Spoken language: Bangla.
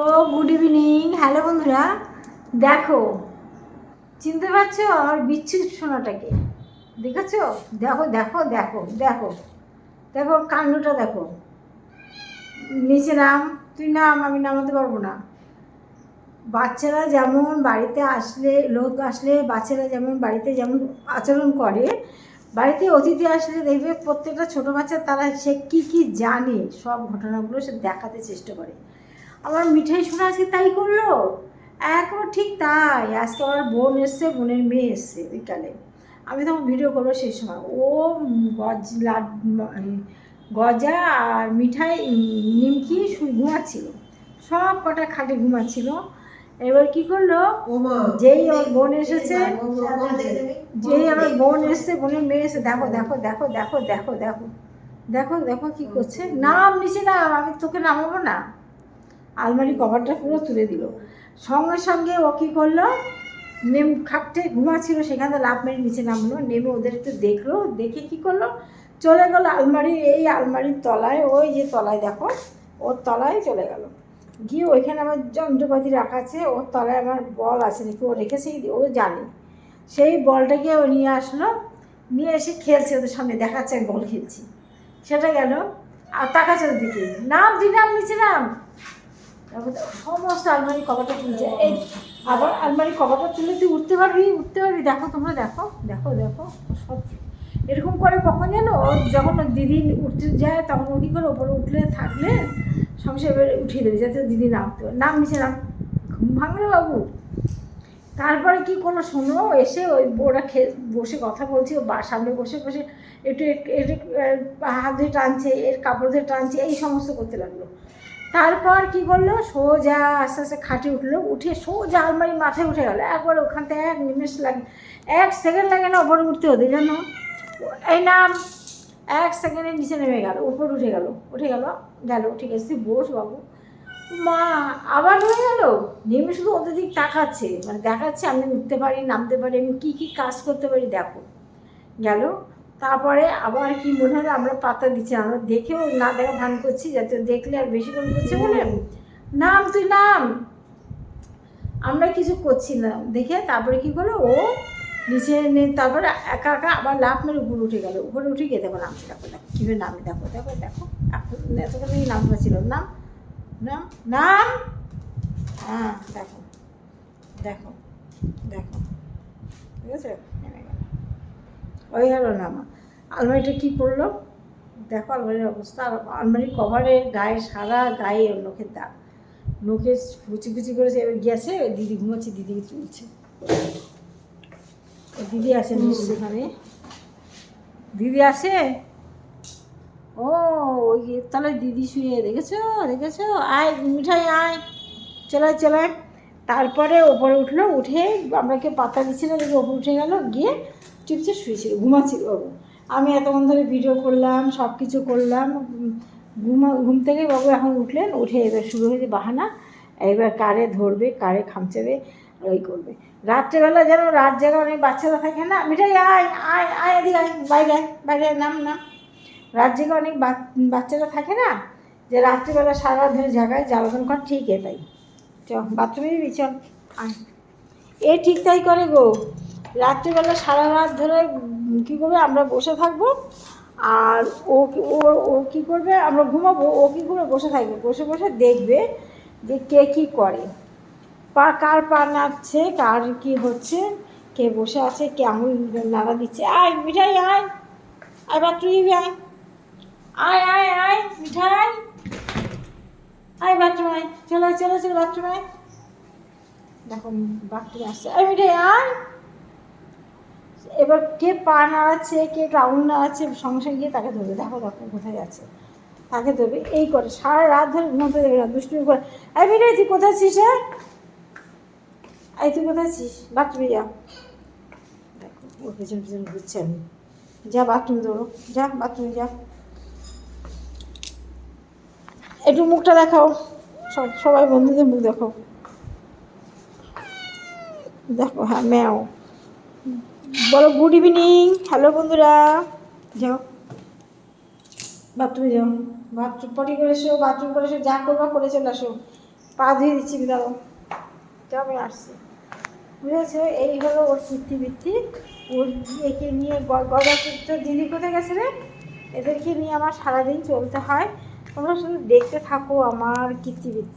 Good evening. হ্যালো বন্ধুরা, দেখো, চিনতে পারছো আমার বিচ্ছু সোনাটাকে? দেখেছো? দেখো দেখো দেখো দেখো দেখো কাণ্ডটা দেখো। নিচে নাম, তুই নাম, আমি নামাতে পারবো না। বাচ্চারা যেমন বাড়িতে আসলে, লোক আসলে বাচ্চারা যেমন বাড়িতে যেমন আচরণ করে, বাড়িতে অতিথি আসলে দেখবে প্রত্যেকটা ছোটো বাচ্চা তারা সে কী কী জানে সব ঘটনাগুলো সে দেখাতে চেষ্টা করে। আমার মিঠাই শোনা আজকে তাই করলো, একবার ঠিক তাই। আজকে আমার বোন এসছে, বোনের মেয়ে এসছে বিকালে। আমি তখন ভিডিও করবো সেই সময় ও গজা আর মিঠাই নিমকি ঘুমাচ্ছিল, সব কটা খাটে ঘুমাচ্ছিল। এবার কি করলো, যেই আমার বোন এসেছে, যেই আমার বোন এসছে, বোনের মেয়ে এসে দেখো দেখো দেখো দেখো দেখো দেখো দেখো দেখো কি করছে। নাম নিচে নাম, আমি তোকে নামাবো না। আলমারি কভারটা পুরো তুলে দিল। সঙ্গে সঙ্গে ও কী করলো, খাটে ঘুমাচ্ছিল সেখান থেকে লাফ মেরে নিচে নামলো, নেমে ওদের একটু দেখলো, দেখে কী করলো, চলে গেলো আলমারির তলায়, ওই যে তলায় দেখো, ওর তলায় চলে গেল। গিয়ে ওইখানে আমার যন্ত্রপাতি রাখা আছে, ওর তলায় আমার বল আছে নাকি ও রেখেছে, ও জানে। সেই বলটাকে ও নিয়ে আসলো, নিয়ে এসে খেলছে ওদের সামনে, দেখাচ্ছে আমি বল খেলছি। সেটা গেল আর তাকাচ্ছে ওর দিকে, নাম দিলাম নিচে নাম। সমস্ত আলমারি কভারটা তুলছে, এই আবার আলমারি কভারটা তুলে তুই উঠতে পারবি। দেখো তোমরা দেখো দেখো দেখো সব এরকম করে। কখন যেন যখন দিদি উঠতে যায় তখন ও কী করে, ওপরে উঠলে থাকলে সঙ্গে এবার উঠিয়ে দেবে যাতে দিদি নামতে পারে। নাম নিচে নাম, ঘুম ভাঙলো বাবু। তারপরে কি করলো শোনো, এসে ওই ওরা বসে কথা বলছে, ও সামনে বসে বসে একটু একটু হাত ধরে টানছে, এর কাপড় ধরে টানছে, এই সমস্ত করতে লাগলো। তারপর কি করলো, সোজা আস্তে আস্তে খাটে উঠলো, উঠে সোজা আলমারি মাথায় উঠে গেলো একবার। ওখান থেকে 1 নিমেষ লাগে, 1 সেকেন্ড লাগে না ওপরে উঠতে ওদের জন্য। এই নাম, 1 সেকেন্ডের নিচে নেমে গেল, উপর উঠে গেল গেল ঠিক আছে তুই বস বাবু। মা আবার হয়ে গেল, নেমে শুধু ওদের দিক তাকাচ্ছে, মানে দেখাচ্ছে আমি উঠতে পারি, নামতে পারি, আমি কী কী কাজ করতে পারি দেখো। গেল তারপরে আবার কি মনে হলো, আমরা পাতা দিচ্ছি, আমরা দেখেও না দেখা ভান করছি যাতে দেখলে আর বেশি করে করছে বলে, নাম তুই নাম, আমরা কিছু করছি না দেখে। তারপরে কি করলো, ও নিচে তারপরে একা একা আবার লাফ মেরে উপরে উঠে গেল। উপরে উঠে গিয়ে দেখো নামছে, দেখো দেখো কীভাবে নামে, দেখো দেখো দেখো এখন এতক্ষণ নামটা ছিল নাম নাম নাম। হ্যাঁ দেখো দেখো দেখো, ঠিক আছে নেমে গেল, ওই হলো নামা। আলমারিটা কী করলো দেখো, আলমারির অবস্থা, আলমারির কভারের গায়ে সারা গায়ে নখের দাগ, নখে কুচি কুচি করেছে। এবার গিয়েছে দিদি ঘুমাচ্ছে, দিদিকে চলছে, দিদি আছে সেখানে, দিদি আছে। ও ওই তাহলে দিদি শুয়ে, দেখেছো দেখেছো, আয় মিঠাই আয়, চলে। তারপরে ওপরে উঠলো, উঠে আমরা কেউ পাতা দিচ্ছি না দেখে ওপরে উঠে গেল, গিয়ে চুপচাপ শুয়েছিল, ঘুমাচ্ছিল বাবু। আমি এতক্ষণ ধরে ভিডিও করলাম, সব কিছু করলাম, ঘুম থেকে বাবু এখন উঠলেন, উঠে এবার শুরু হয়েছে বাহানা, এবার কারে ধরবে, কারে খামচাবে, ওই করবে। রাত্রেবেলা যেন রাত জায়গা অনেক বাচ্চারা থাকে না, মিঠাই আয় আয় আয় এদিকে আয়, বাইরে নাম নাম। রাত জেগে অনেক বাচ্চারা থাকে না, যে রাত্রিবেলা সারা রাত ধরে জায়গায় জ্বালাতন কর, ঠিক এটাই। চল বাথরুমে দিবি, চল আয়। এ ঠিক তাই করে গো, রাত্রিবেলা সারা রাত ধরে কী করবে, আমরা বসে থাকবো, আর ও ও ও কী করবে, আমরা ঘুমাবো, ও কী করবে, বসে থাকবে, বসে বসে দেখবে যে কে কী করে, কার পা নাড়ছে, কার কী হচ্ছে, কে বসে আছে, কে আঙুল নাড়া দিচ্ছে। আয় মিঠাই আয়, আয় বাথরুমে আয়, আয় আয় আয় মিঠাই আয়, বাথরুম আয়, চলো বাথরুম আয়। দেখো বাথরুমে আসছে, আয় মিঠাই আয়। এবার কে পা নাড়াচ্ছে, কে আঙুল নাড়াচ্ছে, সঙ্গে সঙ্গে গিয়ে তাকে ধরবে, দেখো দেখো কোথায় আছে, তাকে ধরবে। এই করে সারা রাত ধরে ঘুমোতে দেবে না, দুষ্টুমি করে। আয় মিঠাই তুই কোথায় আছিস, হ্যাঁ আয় তুই কোথায় আছিস, বাথরুমে যা। দেখো ওর পেছন ঘুরছে, আমি যা বাথরুম ধরো, যা বাথরুমে যা, একটু মুখটা দেখাও, সবাই বন্ধুদের মুখ দেখাও, দেখো হ্যাঁ ম্যাও বলো গুড ইভিনিং। হ্যালো বন্ধুরা, যাও বাথরুমে যাও, বাথরুম পটি করে এসো, বাথরুম করে এসো, যা করবা করে চলে আসো। পা ধুয়ে দিচ্ছি, দাঁড়ো যাবে আসছে, বুঝেছো? এই হলো ওর কীর্তিবৃত্তি। ওর একে নিয়ে গজা তো দিদি কোথায় গেছে রে, এদেরকে নিয়ে আমার সারাদিন চলতে হয়। তোমরা শুধু দেখতে থাকো আমার কীর্তিবৃত্তি।